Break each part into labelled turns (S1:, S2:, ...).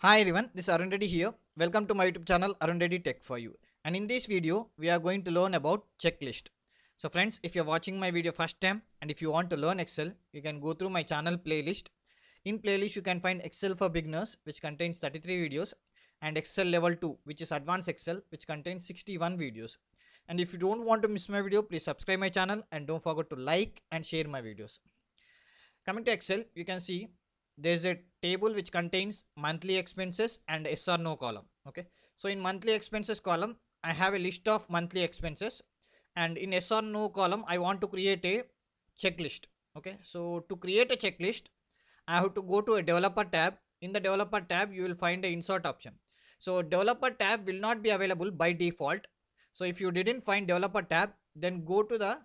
S1: Hi everyone, this is Arun Reddy here. Welcome to my YouTube channel Arun Reddy Tech for You. And in this video, we are going to learn about checklist. So friends, if you're watching my video first time and if you want to learn Excel, you can go through my channel playlist. In playlist, you can find Excel for beginners, which contains 33 videos, and Excel level 2, which is advanced Excel, which contains 61 videos. And if you don't want to miss my video, please subscribe my channel and don't forget to like and share my videos. Coming to Excel, you can see there's a table which contains monthly expenses and yes or no column. Okay, so in monthly expenses column, I have a list of monthly expenses, and in yes or no column, I want to create a checklist. Okay, so to create a checklist, I have to go to a developer tab. In the developer tab, you will find a insert option. So developer tab will not be available by default. So if you didn't find developer tab, then go to the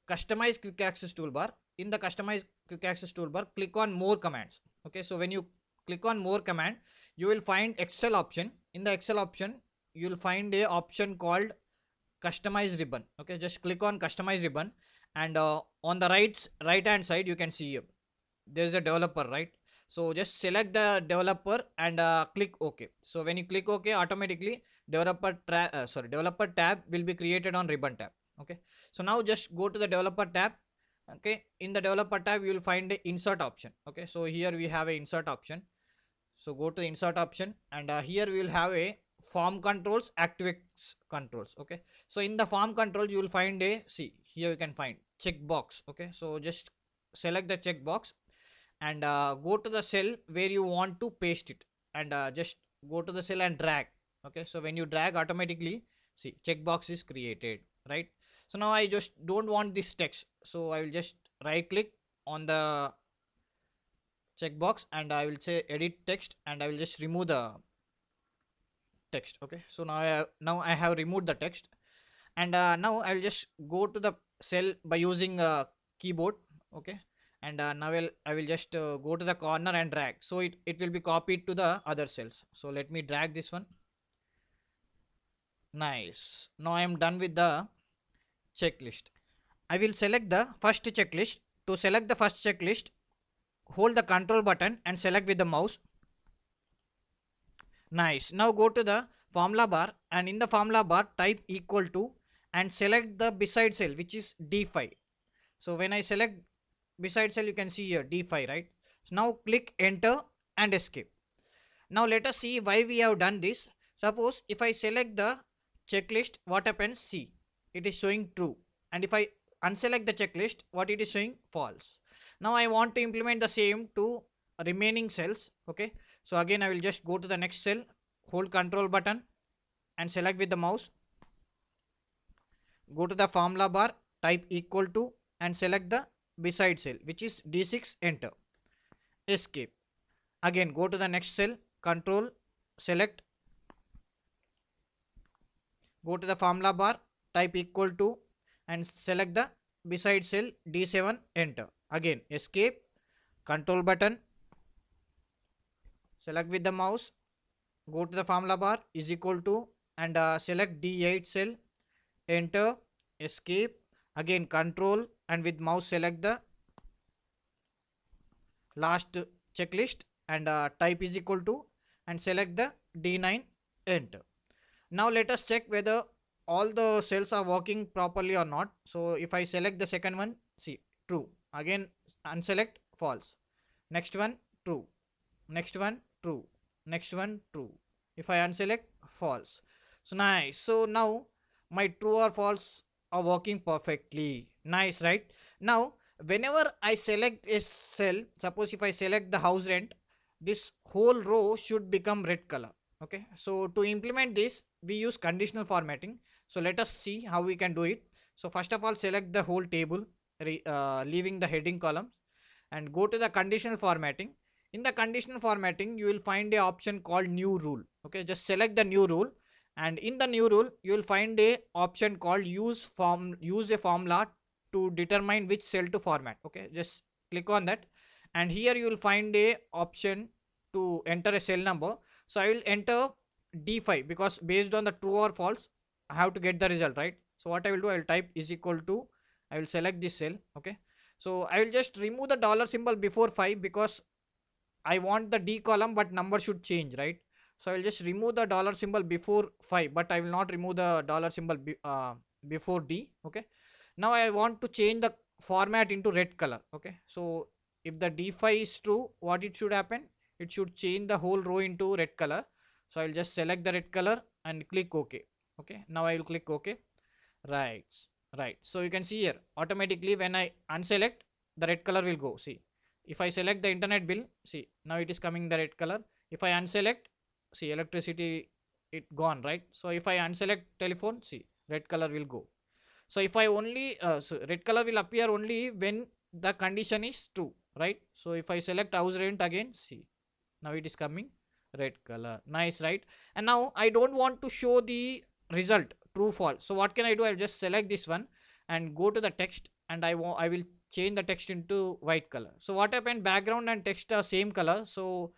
S1: customize quick access toolbar. In the customize quick access toolbar, click on more commands. Okay, so when you click on more command, you will find Excel option. In the Excel option, you will find a option called customize ribbon. Okay, just click on customize ribbon, and on the right hand side you can see here there's a developer, right? So just select the developer and click OK. So when you click OK, automatically developer tab will be created on ribbon tab. Okay, so now just go to the developer tab. Okay, in the developer tab you will find the insert option. Okay, so here we have a insert option. So go to the insert option, and here we will have a form controls, activates controls. Okay, so in the form control you will find a, see here you can find checkbox. Okay, so just select the checkbox and go to the cell where you want to paste it, and just go to the cell and drag. Okay, so when you drag, automatically see checkbox is created, right? So now I just don't want this text, so I will just right click on the checkbox and I will say edit text, and I will just remove the text. Okay, so now I have removed the text, and now I will just go to the cell by using keyboard. Okay, and now I will just go to the corner and drag, so it will be copied to the other cells. So let me drag this one. Nice, now I am done with the checklist. I will select the first checklist. To select the first checklist, hold the control button and select with the mouse. Nice, now go to the formula bar, and in the formula bar type equal to and select the beside cell, which is D5. So when I select beside cell, you can see here D5, right? So now click enter and escape. Now let us see why we have done this. Suppose if I select the checklist, what happens? See, it is showing true, and if I unselect the checklist, what it is showing? False. Now I want to implement the same to remaining cells. Okay, so again I will just go to the next cell, hold control button and select with the mouse. Go to the formula bar, type equal to and select the beside cell, which is D6, enter, escape. Again go to the next cell, control, select, go to the formula bar, type equal to and select the beside cell, D7, enter. Again escape, control button, select with the mouse, go to the formula bar, is equal to and select D8 cell, enter, escape. Again control and with mouse select the last checklist, and type is equal to and select the D9, enter. Now let us check whether all the cells are working properly or not. So if I select the second one, see, true. Again unselect, false. Next one, true. Next one, true. Next one, true. If I unselect, false. So nice, so now my true or false are working perfectly. Nice, right? Now whenever I select a cell, suppose if I select the house rent, this whole row should become red color. Okay, so to implement this, we use conditional formatting. So let us see how we can do it. So first of all, select the whole table, leaving the heading columns, and go to the conditional formatting. In the conditional formatting, you will find a option called new rule. Okay, just select the new rule, and in the new rule you will find a option called use a formula to determine which cell to format. Okay, just click on that, and here you will find a option to enter a cell number. So I will enter D5 because based on the true or false, I have to get the result, right? So what I will do, I will type is equal to, I will select this cell. Okay, so I will just remove the dollar symbol before 5 because I want the D column, but number should change, right? So I'll just remove the dollar symbol before 5, but I will not remove the dollar symbol before D. Okay. Now I want to change the format into red color. Okay. So if the D5 is true, what it should happen? It should change the whole row into red color. So I'll just select the red color and click OK. Okay. Now I will click OK. Right. Right. So you can see here automatically when I unselect, the red color will go. See, if I select the internet bill, see, now it is coming the red color. If I unselect, see, electricity, it gone, right? So if I unselect telephone, see, red color will go. So if I only so red color will appear only when the condition is true, right? So if I select house rent again, see, now it is coming red color. Nice, right? And now I don't want to show the result true false. So what can I do? I'll just select this one and go to the text, and I will change the text into white color. So what happened? Background and text are same color, so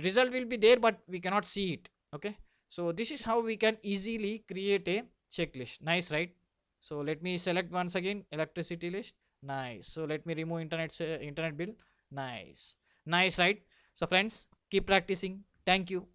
S1: result will be there, but we cannot see it. Okay, so this is how we can easily create a checklist. Nice, right? So let me select once again electricity list. Nice. So let me remove internet bill. Nice. Nice, right? So friends, keep practicing. Thank you.